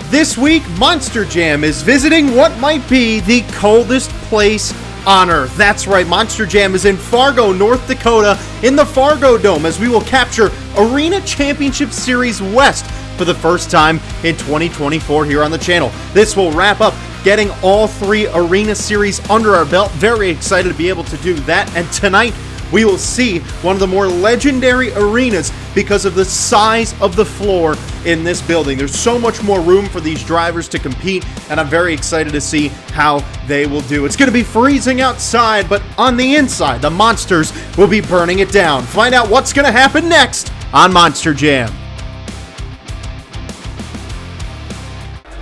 This week, Monster Jam is visiting what might be the coldest place on Earth. That's right, Monster Jam is in Fargo, North Dakota, in the Fargo Dome, as we will capture Arena Championship Series West for the first time in 2024 here on the channel. This will wrap up getting all three Arena Series under our belt. Very excited to be able to do that, and tonight we will see one of the more legendary arenas because of the size of the floor in this building. There's so much more room for these drivers to compete, and I'm very excited to see how they will do. It's going to be freezing outside, but on the inside, the monsters will be burning it down. Find out what's going to happen next on Monster Jam.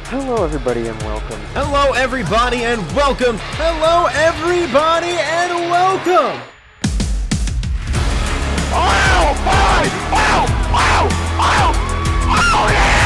Hello everybody and welcome. Hello everybody and welcome. Hello everybody and welcome. Oh my! Oh! Oh! Oh! Oh yeah!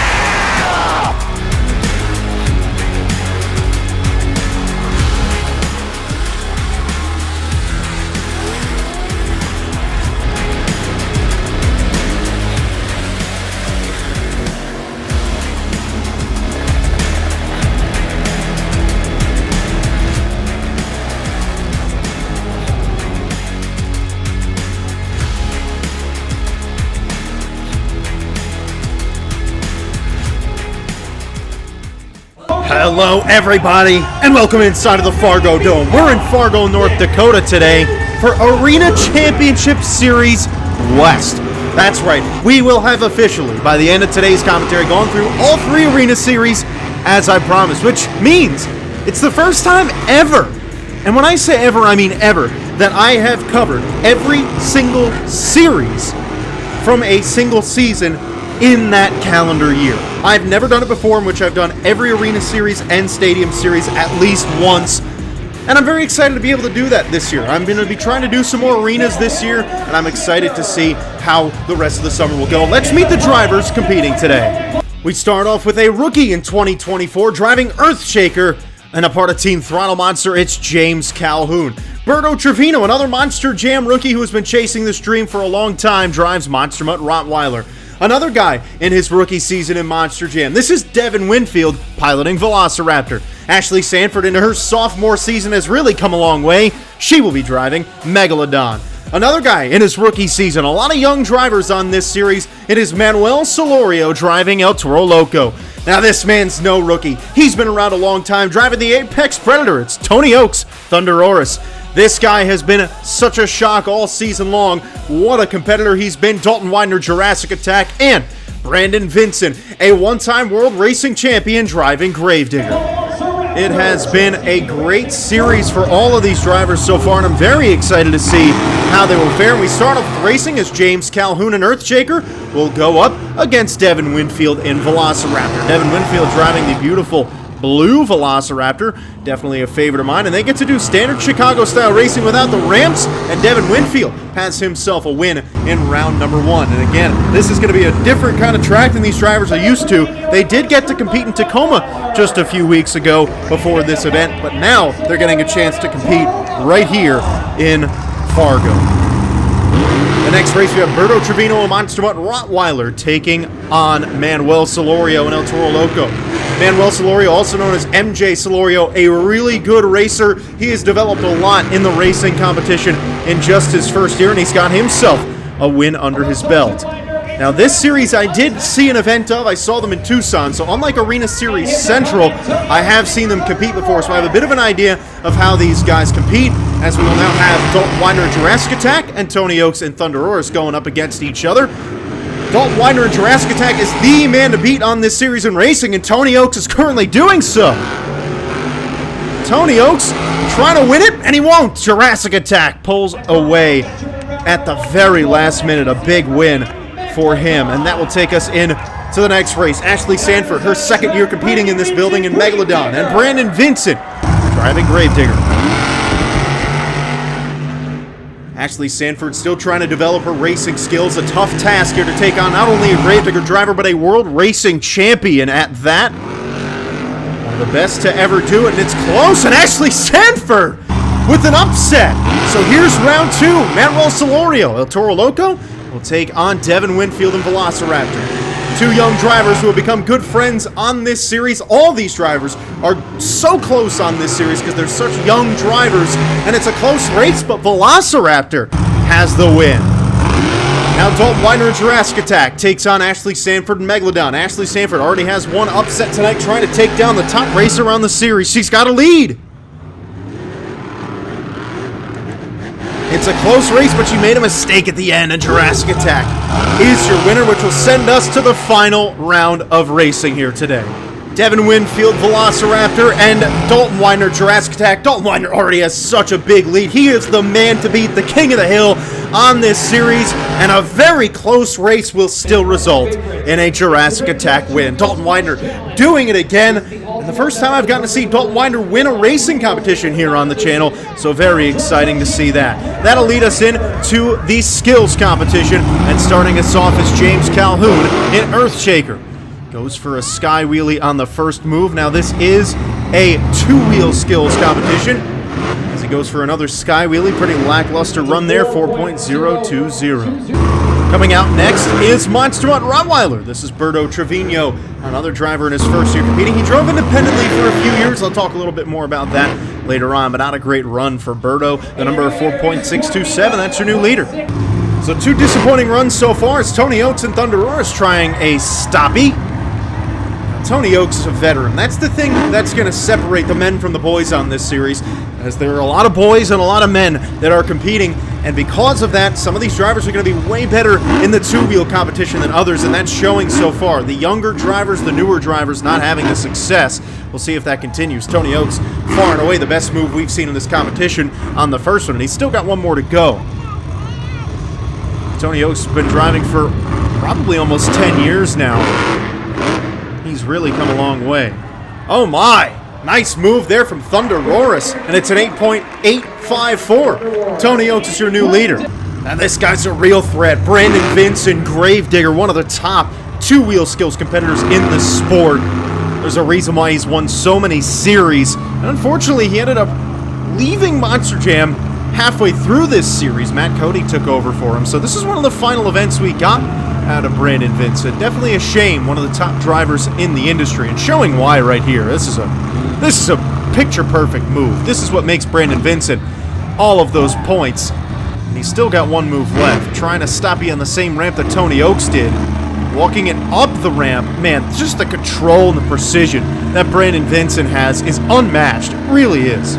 Hello everybody and welcome inside of the Fargo Dome. We're in Fargo, North Dakota today for Arena Championship Series West. That's right, we will have officially, by the end of today's commentary, gone through all three Arena Series as I promised, which means it's the first time ever, and when I say ever, I mean ever, that I have covered every single series from a single season in that calendar year. I've never done it before, in which I've done every Arena Series and Stadium Series at least once, and I'm very excited to be able to do that this year. I'm going to be trying to do some more arenas this year, and I'm excited to see how the rest of the summer will go. Let's meet the drivers competing today. We start off with a rookie in 2024 driving Earthshaker, and a part of Team Throttle Monster, it's James Calhoun. Berto Trevino, another Monster Jam rookie who has been chasing this dream for a long time, drives Monster Mutt Rottweiler. Another guy in his rookie season in Monster Jam. This is Devin Winfield piloting Velociraptor. Ashley Sanford in her sophomore season has really come a long way. She will be driving Megalodon. Another guy in his rookie season. A lot of young drivers on this series. It is Manuel Solorio driving El Toro Loco. Now this man's no rookie. He's been around a long time driving the Apex Predator. It's Tony Oaks Thunderoris. This guy has been such a shock all season long. What a competitor he's been. Dalton Widener, Jurassic Attack, and Brandon Vincent, a one-time world racing champion driving Gravedigger. It has been a great series for all of these drivers so far, and I'm very excited to see how they will fare. We start off with racing as James Calhoun and Earthshaker will go up against Devin Winfield in Velociraptor. Devin Winfield driving the beautiful blue Velociraptor, definitely a favorite of mine, and they get to do standard Chicago-style racing without the ramps, and Devin Winfield has himself a win in round number one. And again, this is going to be a different kind of track than these drivers are used to. They did get to compete in Tacoma just a few weeks ago before this event, but now they're getting a chance to compete right here in Fargo. The next race, we have Berto Trevino and Monster Mutt Rottweiler taking on Manuel Solorio and El Toro Loco. Manuel Solorio, also known as MJ Solorio, a really good racer. He has developed a lot in the racing competition in just his first year, and he's got himself a win under his belt. Now, this series I did see an event of. I saw them in Tucson, so unlike Arena Series Central, I have seen them compete before, so I have a bit of an idea of how these guys compete, as we will now have Dalton Widener and Jurassic Attack and Tony Oaks and Thunderoris going up against each other. Dalton Widener and Jurassic Attack is the man to beat on this series in racing, and Tony Oaks is currently doing so. Tony Oaks trying to win it, and he won't. Jurassic Attack pulls away at the very last minute. A big win for him, and that will take us in to the next race. Ashley Sanford, her second year competing in this building in Megalodon, and Brandon Vincent driving Gravedigger. Ashley Sanford still trying to develop her racing skills. A tough task here to take on not only a Gravedigger driver, but a world racing champion at that. One of the best to ever do it, and it's close, and Ashley Sanford with an upset. So here's round two. Manuel Solorio, El Toro Loco, will take on Devin Winfield and Velociraptor. Two young drivers who have become good friends on this series. All these drivers are so close on this series because they're such young drivers, and it's a close race, but Velociraptor has the win. Now Dalton Widener and Jurassic Attack takes on Ashley Sanford and Megalodon. Ashley Sanford already has one upset tonight, trying to take down the top racer on the series. She's got a lead. It's a close race, but she made a mistake at the end, and Jurassic Attack is your winner, which will send us to the final round of racing here today. Devin Winfield, Velociraptor, and Dalton Widener, Jurassic Attack. Dalton Widener already has such a big lead. He is the man to beat, the king of the hill on this series, and a very close race will still result in a Jurassic Attack win. Dalton Widener doing it again, and the first time I've gotten to see Dalton Widener win a racing competition here on the channel, so very exciting to see that. That'll lead us in to the skills competition, and starting us off is James Calhoun in Earthshaker. Goes for a sky wheelie on the first move. Now this is a two-wheel skills competition, as he goes for another sky wheelie. Pretty lackluster run there, 4.020. Coming out next is Monster Mutt Rottweiler. This is Berto Trevino, another driver in his first year competing. He drove independently for a few years. I'll talk a little bit more about that later on, but not a great run for Berto. The number 4.627, that's your new leader. So two disappointing runs so far. It's Tony Oaks and Thunder Roars trying a stoppie. Tony Oaks is a veteran. That's the thing that's going to separate the men from the boys on this series, as there are a lot of boys and a lot of men that are competing, and because of that, some of these drivers are going to be way better in the two-wheel competition than others, and that's showing so far. The younger drivers, the newer drivers not having the success. We'll see if that continues. Tony Oaks, far and away the best move we've seen in this competition on the first one, and he's still got one more to go. Tony Oaks has been driving for probably almost 10 years now. He's really come a long way. Oh my! Nice move there from Thunder Roris, and it's an 8.854. Tony Oaks is your new leader. Now this guy's a real threat. Brandon Vincent, Gravedigger, one of the top two-wheel skills competitors in the sport. There's a reason why he's won so many series, and unfortunately he ended up leaving Monster Jam halfway through this series. Matt Cody took over for him, so this is one of the final events we got out of Brandon Vincent. Definitely a shame, one of the top drivers in the industry, and showing why right here. This is a picture-perfect move. This is what makes Brandon Vincent all of those points, and he's still got one move left. Trying to stop you on the same ramp that Tony Oaks did. Walking it up the ramp, man, just the control and the precision that Brandon Vincent has is unmatched. It really is.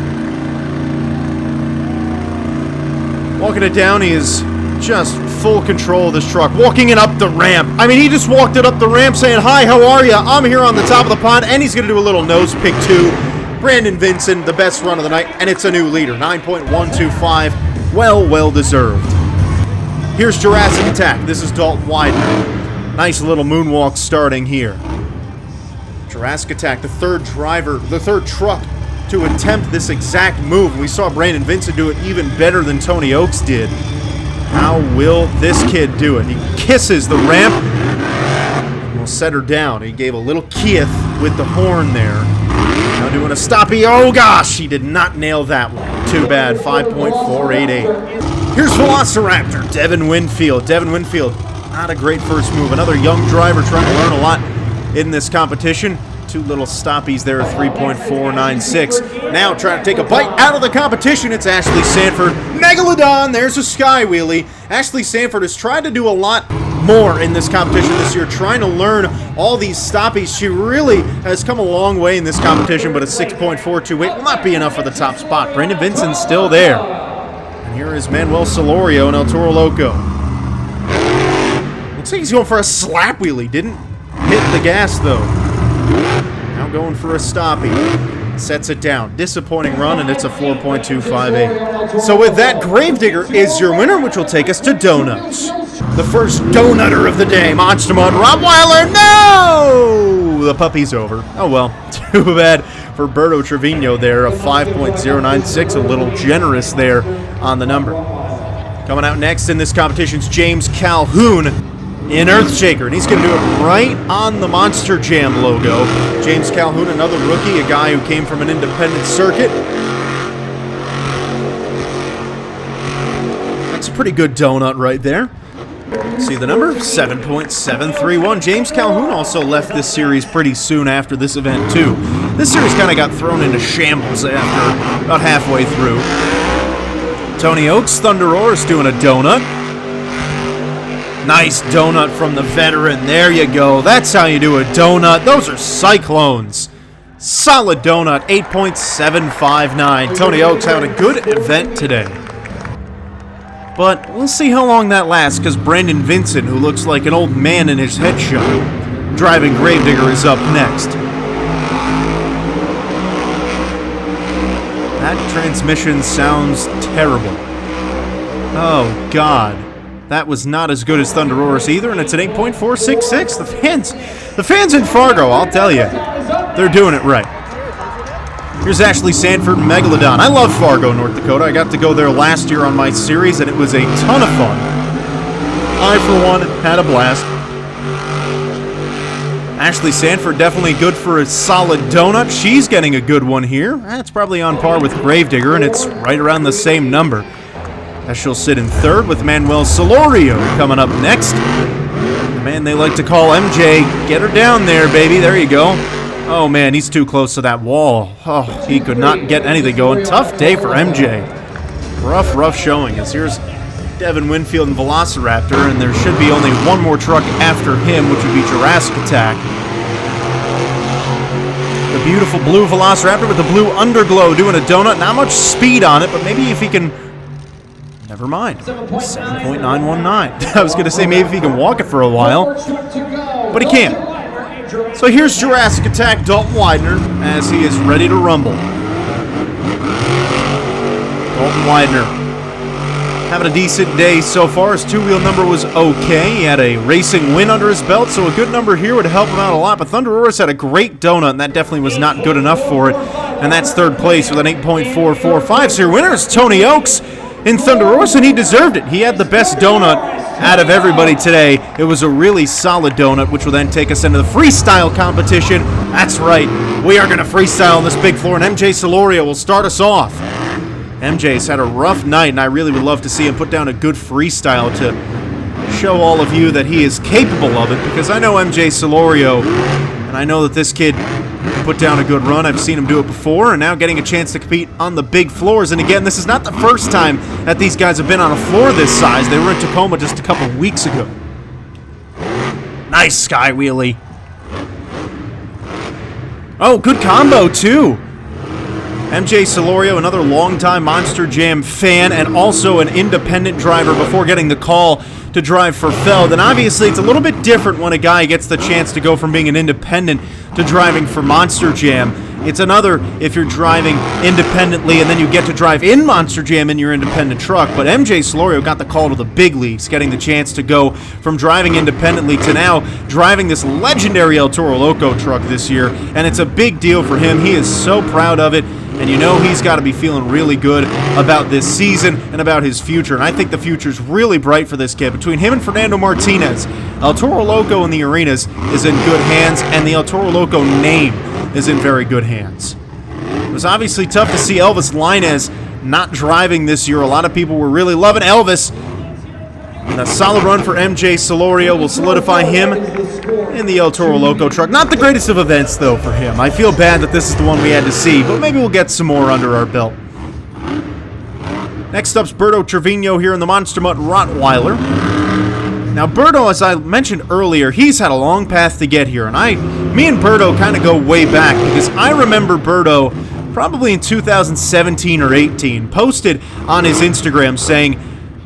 Walking it down, he is just full control of this truck. Walking it up the ramp. I mean, he just walked it up the ramp saying, "Hi, how are ya? I'm here on the top of the pond," and he's going to do a little nose pick too. Brandon Vincent, the best run of the night, and it's a new leader, 9.125. Well deserved. Here's Jurassic Attack. This is Dalton Widener. Nice little moonwalk starting here. Jurassic Attack, the third driver, the third truck to attempt this exact move. We saw Brandon Vincent do it even better than Tony Oaks did. How will this kid do it? He kisses the ramp and will set her down. He gave a little kith with the horn there. Now doing a stoppie. Oh gosh, he did not nail that one. Too bad, 5.488. Here's Velociraptor, Devin Winfield. Devin Winfield, not a great first move. Another young driver trying to learn a lot in this competition. Two little stoppies there, 3.496. Now trying to take a bite out of the competition. It's Ashley Sanford. Megalodon, there's a sky wheelie. Ashley Sanford has tried to do a lot more in this competition this year, trying to learn all these stoppies. She really has come a long way in this competition, but a 6.428 will not be enough for the top spot. Brandon Vincent's still there. And here is Manuel Solorio and El Toro Loco. Looks like he's going for a slap wheelie. Didn't hit the gas, though. Now going for a stoppie. Sets it down. Disappointing run, and it's a 4.258. So with that, Gravedigger is your winner, which will take us to Donuts. The first donutter of the day, Monster Mutt Rottweiler. No! The puppy's over. Oh well, too bad for Berto Trevino there, a 5.096, a little generous there on the number. Coming out next in this competition's James Calhoun in Earthshaker, and he's going to do it right on the Monster Jam logo. James Calhoun, another rookie, a guy who came from an independent circuit. That's a pretty good donut right there. See the number? 7.731. James Calhoun also left this series pretty soon after this event, too. This series kind of got thrown into shambles after about halfway through. Tony Oaks, Thunder Oris doing a donut. Nice donut from the veteran. There you go. That's how you do a donut. Those are Cyclones. Solid donut, 8.759. Tony Oaks having a good event today. But we'll see how long that lasts, because Brandon Vincent, who looks like an old man in his headshot, driving Gravedigger, is up next. That transmission sounds terrible. Oh, God. That was not as good as Thunder Oris either, and it's an 8.466. The fans in Fargo, I'll tell you, they're doing it right. Here's Ashley Sanford, Megalodon. I love Fargo, North Dakota. I got to go there last year on my series, and it was a ton of fun. I, for one, had a blast. Ashley Sanford definitely good for a solid donut. She's getting a good one here. That's probably on par with Gravedigger, and it's right around the same number. As she'll sit in third with Manuel Solorio coming up next. The man they like to call MJ. Get her down there, baby. There you go. Oh, man, he's too close to that wall. Oh, he could not get anything going. Tough day for MJ. Rough showing. As here's Devin Winfield and Velociraptor, and there should be only one more truck after him, which would be Jurassic Attack. The beautiful blue Velociraptor with the blue underglow doing a donut. Not much speed on it, but maybe if he can... Never mind. 7.919. I was going to say maybe if he can walk it for a while, but he can't. So here's Jurassic Attack Dalton Widener as he is ready to rumble. Dalton Widener having a decent day so far. His two-wheel number was okay. He had a racing win under his belt, so a good number here would help him out a lot. But Thunder Oris had a great donut, and that definitely was not good enough for it. And that's third place with an 8.445. So your winner is Tony Oaks in Thunder Oris, and he deserved it. He had the best donut out of everybody today. It was a really solid donut, which will then take us into the freestyle competition. That's right, we are going to freestyle on this big floor, and MJ Solorio will start us off. MJ's had a rough night, and I really would love to see him put down a good freestyle to show all of you that he is capable of it, because I know MJ Solorio, and I know that this kid put down a good run. I've seen him do it before, and now getting a chance to compete on the big floors. And again, this is not the first time that these guys have been on a floor this size. They were in Tacoma just a couple weeks ago. Nice sky wheelie. Oh, good combo, too. MJ Solorio, another longtime Monster Jam fan and also an independent driver before getting the call to drive for Feld. And obviously it's a little bit different when a guy gets the chance to go from being an independent to driving for Monster Jam. It's another if you're driving independently and then you get to drive in Monster Jam in your independent truck. But MJ Solorio got the call to the big leagues, getting the chance to go from driving independently to now driving this legendary El Toro Loco truck this year. And it's a big deal for him. He is so proud of it. And you know he's got to be feeling really good about this season and about his future. And I think the future's really bright for this kid. Between him and Fernando Martinez, El Toro Loco in the arenas is in good hands, and the El Toro Loco name is in very good hands. It was obviously tough to see Elvis Lainez not driving this year. A lot of people were really loving Elvis. And a solid run for MJ Solorio will solidify him in the El Toro Loco truck. Not the greatest of events, though, for him. I feel bad that this is the one we had to see, but maybe we'll get some more under our belt. Next up's Berto Trevino here in the Monster Mutt Rottweiler. Now, Berto, as I mentioned earlier, he's had a long path to get here, and me and Berto kind of go way back, because I remember Berto probably in 2017 or 18 posted on his Instagram saying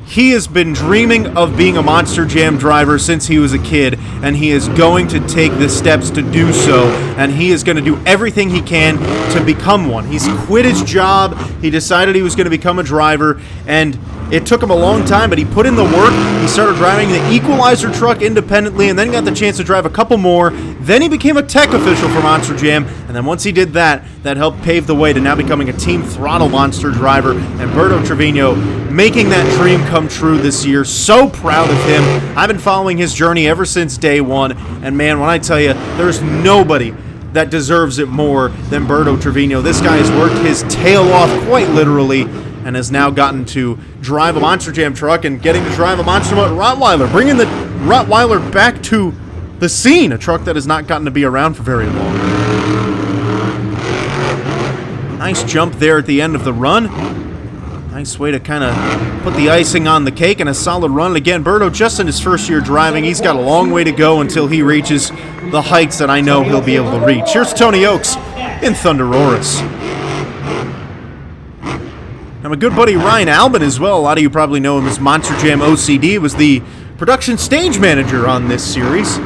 he has been dreaming of being a Monster Jam driver since he was a kid, and he is going to take the steps to do so, and he is going to do everything he can to become one. He's quit his job, he decided he was going to become a driver, and it took him a long time, but he put in the work. He started driving the Equalizer truck independently and then got the chance to drive a couple more. Then he became a tech official for Monster Jam, and then once he did that, that helped pave the way to now becoming a Team Throttle Monster driver, and Berto Trevino making that dream come true this year. So proud of him. I've been following his journey ever since day one, and man, when I tell you, there's nobody that deserves it more than Berto Trevino. This guy has worked his tail off, quite literally, and has now gotten to drive a Monster Jam truck and getting to drive a Monster Mutt Rottweiler, bringing the Rottweiler back to the scene, a truck that has not gotten to be around for very long. Nice jump there at the end of the run. Nice way to kind of put the icing on the cake, and a solid run. Again, Berto just in his first year driving. He's got a long way to go until he reaches the heights that I know he'll be able to reach. Here's Tony Oaks in Thunderoris. Now, my good buddy Ryan Albin as well. A lot of you probably know him as Monster Jam OCD. Was the production stage manager on this series.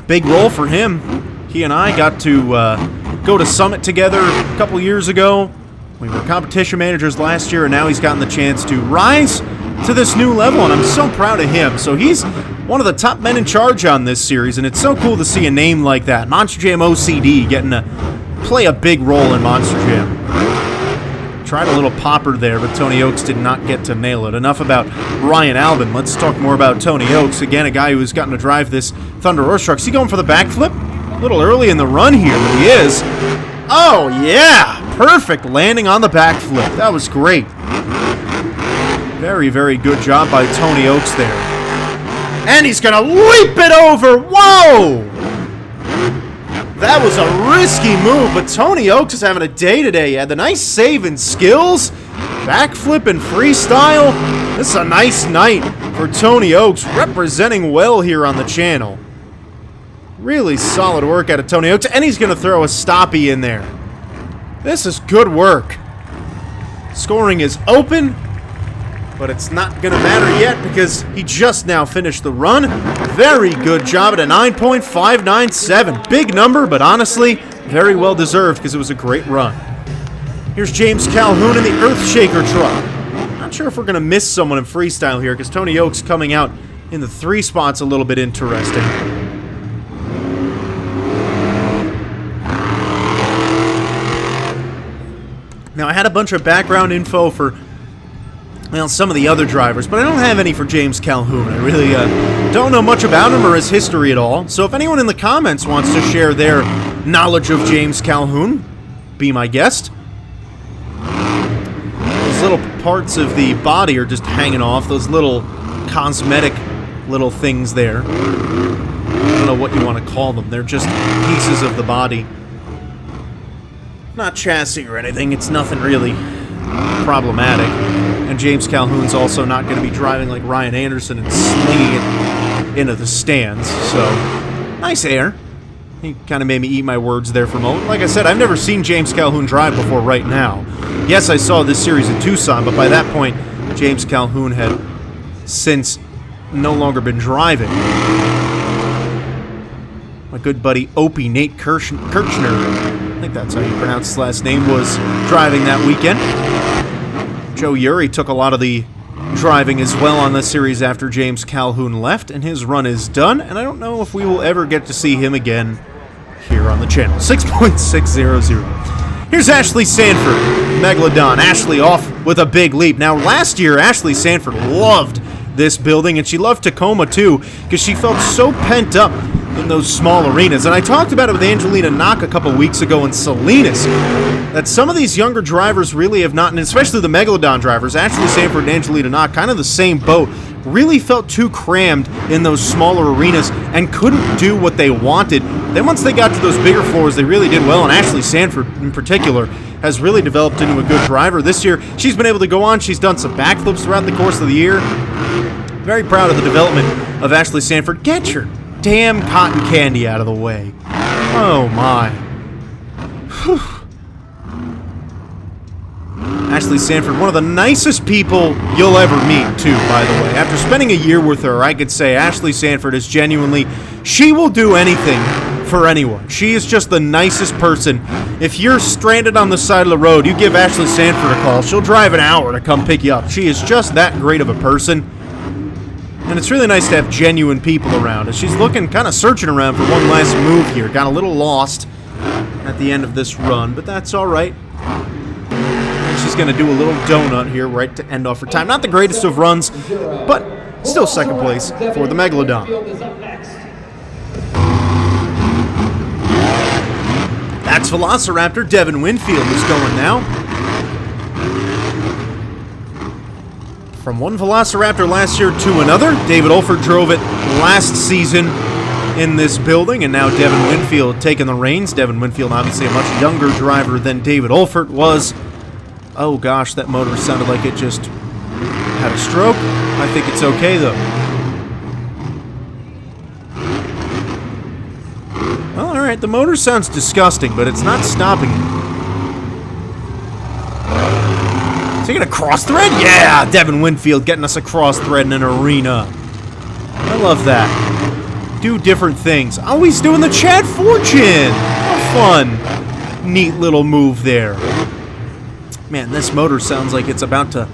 Big role for him. He and I got to go to Summit together a couple years ago. We were competition managers last year, and now he's gotten the chance to rise to this new level, and I'm so proud of him. So he's one of the top men in charge on this series, and it's so cool to see a name like that, Monster Jam OCD, getting to play a big role in Monster Jam. Tried a little popper there, but Tony Oaks did not get to nail it. Enough about Ryan Albin. Let's talk more about Tony Oaks. Again, a guy who's gotten to drive this Thunderoris truck. Is he going for the backflip? A little early in the run here, but he is. Oh, yeah! Perfect landing on the backflip. That was great. Very, very good job by Tony Oaks there. And he's going to leap it over. Whoa! That was a risky move, but Tony Oaks is having a day today. He had the nice save and skills, backflip and freestyle. This is a nice night for Tony Oaks, representing well here on the channel. Really solid work out of Tony Oaks, and he's going to throw a stoppie in there. This is good work. Scoring is open, but it's not going to matter yet because he just now finished the run. Very good job at a 9.597. Big number, but honestly, very well deserved because it was a great run. Here's James Calhoun in the Earthshaker truck. Not sure if we're going to miss someone in freestyle here because Tony Oaks coming out in the 3 spot's a little bit interesting. Now, I had a bunch of background info for, well, some of the other drivers, but I don't have any for James Calhoun. I really don't know much about him or his history at all. So if anyone in the comments wants to share their knowledge of James Calhoun, be my guest. Those little parts of the body are just hanging off, those little cosmetic little things there. I don't know what you want to call them. They're just pieces of the body. Not chassis or anything. It's nothing really problematic. And James Calhoun's also not going to be driving like Ryan Anderson and slinging it into the stands. So, nice air. He kind of made me eat my words there for a moment. Like I said, I've never seen James Calhoun drive before right now. Yes, I saw this series in Tucson, but by that point, James Calhoun had since no longer been driving. My good buddy Opie Nate Kirchner, I think that's how you pronounce his last name, was driving that weekend. Joe Urey took a lot of the driving as well on the series after James Calhoun left, and his run is done, and I don't know if we will ever get to see him again here on the channel. 6.600. Here's Ashley Sanford, Megalodon. Ashley off with a big leap. Now, last year, Ashley Sanford loved this building, and she loved Tacoma too, because she felt so pent up in those small arenas. And I talked about it with Angelina Knock a couple weeks ago in Salinas, that some of these younger drivers really have not, and especially the Megalodon drivers, Ashley Sanford and Angelina Knock, kind of the same boat, really felt too crammed in those smaller arenas and couldn't do what they wanted. Then once they got to those bigger floors, they really did well, and Ashley Sanford in particular has really developed into a good driver. This year, she's been able to go on. She's done some backflips throughout the course of the year. Very proud of the development of Ashley Sanford. Get your damn cotton candy out of the way. Oh my. Whew. Ashley Sanford, one of the nicest people you'll ever meet too, by the way. After spending a year with her, I could say Ashley Sanford is genuinely, she will do anything for anyone. She is just the nicest person. If you're stranded on the side of the road, you give Ashley Sanford a call. She'll drive an hour to come pick you up. She is just that great of a person. And it's really nice to have genuine people around. As she's looking, kind of searching around for one last move here. Got a little lost at the end of this run, but that's all right. And she's going to do a little donut here right to end off her time. Not the greatest of runs, but still second place for the Megalodon. That's Next Velociraptor, Devin Winfield is going now. From one Velociraptor last year to another. David Olford drove it last season in this building, and now Devin Winfield taking the reins. Devin Winfield, obviously a much younger driver than David Olford was. Oh gosh, that motor sounded like it just had a stroke. I think it's okay though. Well, alright, the motor sounds disgusting, but it's not stopping it. Is he gonna cross thread? Yeah! Devin Winfield getting us a cross thread in an arena. I love that. Do different things. Oh, he's doing the Chad Fortune! How fun. Neat little move there. Man, this motor sounds like it's about to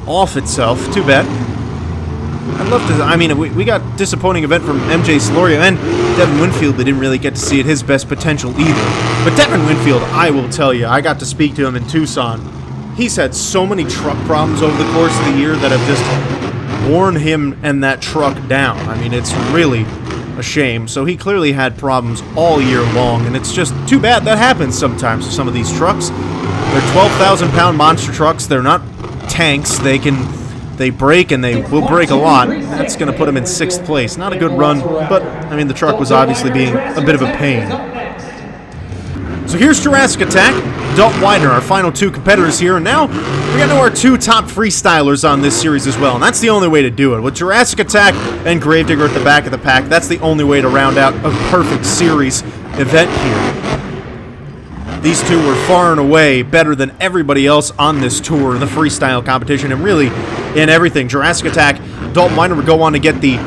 off itself. Too bad. I'd love to... I mean, we got disappointing event from MJ Solorio and Devin Winfield. They didn't really get to see at his best potential either. But Devin Winfield, I will tell you, I got to speak to him in Tucson. He's had so many truck problems over the course of the year that have just worn him and that truck down. I mean, it's really a shame. So he clearly had problems all year long, and it's just too bad that happens sometimes with some of these trucks. They're 12,000-pound monster trucks. They're not tanks. They break, and they will break a lot. That's going to put them in 6th place. Not a good run, but, I mean, the truck was obviously being a bit of a pain. So here's Jurassic Attack, Dalton Widener, our final 2 competitors here, and now we got to our 2 top freestylers on this series as well, and that's the only way to do it. With Jurassic Attack and Gravedigger at the back of the pack, that's the only way to round out a perfect series event here. These 2 were far and away better than everybody else on this tour in the freestyle competition, and really in everything. Jurassic Attack, Dalton Widener would go on to get the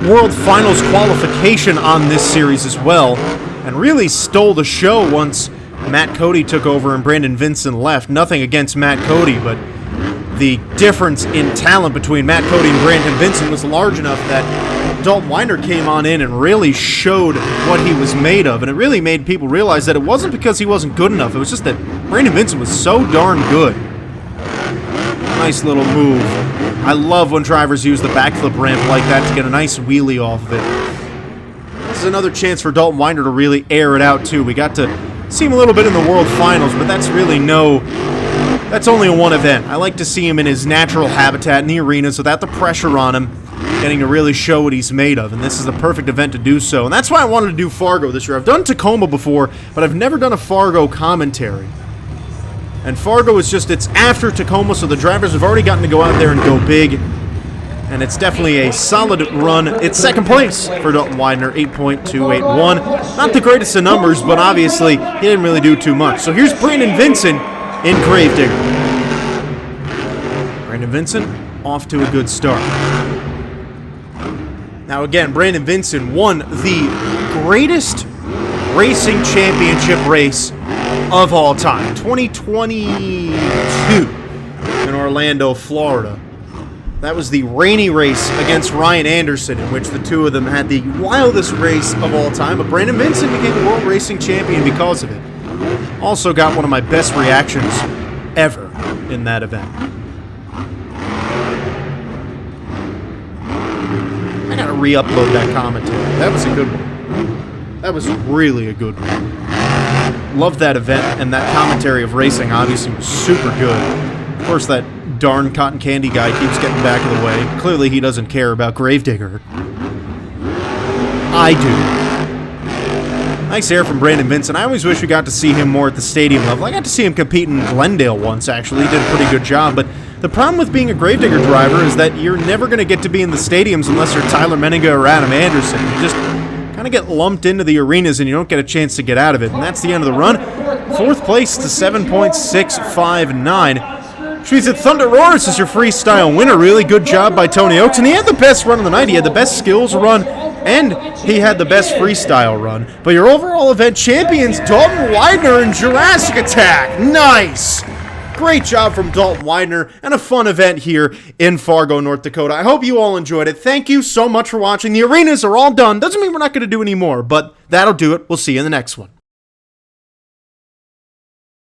World Finals qualification on this series as well, and really stole the show once Matt Cody took over and Brandon Vincent left. Nothing against Matt Cody, but the difference in talent between Matt Cody and Brandon Vincent was large enough that Dalton Widener came on in and really showed what he was made of, and it really made people realize that it wasn't because he wasn't good enough, it was just that Brandon Vincent was so darn good. Nice little move. I love when drivers use the backflip ramp like that to get a nice wheelie off of it. This is another chance for Dalton Widener to really air it out too. We got to see him a little bit in the World Finals, but that's really that's only a one event. I like to see him in his natural habitat in the arenas without the pressure on him, getting to really show what he's made of, and this is the perfect event to do so. And that's why I wanted to do Fargo this year. I've done Tacoma before, but I've never done a Fargo commentary. And Fargo is just, it's after Tacoma, so the drivers have already gotten to go out there and go big. And it's definitely a solid run. It's 2nd place for Dalton Widener, 8.281. Not the greatest of numbers, but obviously he didn't really do too much. So here's Brandon Vincent in Gravedigger. Brandon Vincent off to a good start. Now again, Brandon Vincent won the greatest racing championship race of all time, 2022 in Orlando, Florida. That was the rainy race against Ryan Anderson, in which the 2 of them had the wildest race of all time, but Brandon Vincent became the world racing champion because of it. Also got one of my best reactions ever in that event. I gotta re-upload that commentary. That was a good one. That was really a good one. Loved that event, and that commentary of racing obviously was super good. Of course, that darn cotton candy guy keeps getting back of the way. Clearly he doesn't care about Gravedigger. I do. Nice air from Brandon Vincent. I always wish we got to see him more at the stadium level. I got to see him compete in Glendale once, actually. He did a pretty good job, but the problem with being a Gravedigger driver is that you're never going to get to be in the stadiums unless you're Tyler Menninga or Adam Anderson. You just kind of get lumped into the arenas and you don't get a chance to get out of it, and that's the end of the run. 4th place to 7.659. Which means that Thunder Roars is your freestyle winner. Really good job by Tony Oakes, and he had the best run of the night. He had the best skills run, and he had the best freestyle run. But your overall event champions, Dalton Widener and Jurassic Attack. Nice! Great job from Dalton Widener, and a fun event here in Fargo, North Dakota. I hope you all enjoyed it. Thank you so much for watching. The arenas are all done. Doesn't mean we're not going to do any more, but that'll do it. We'll see you in the next one.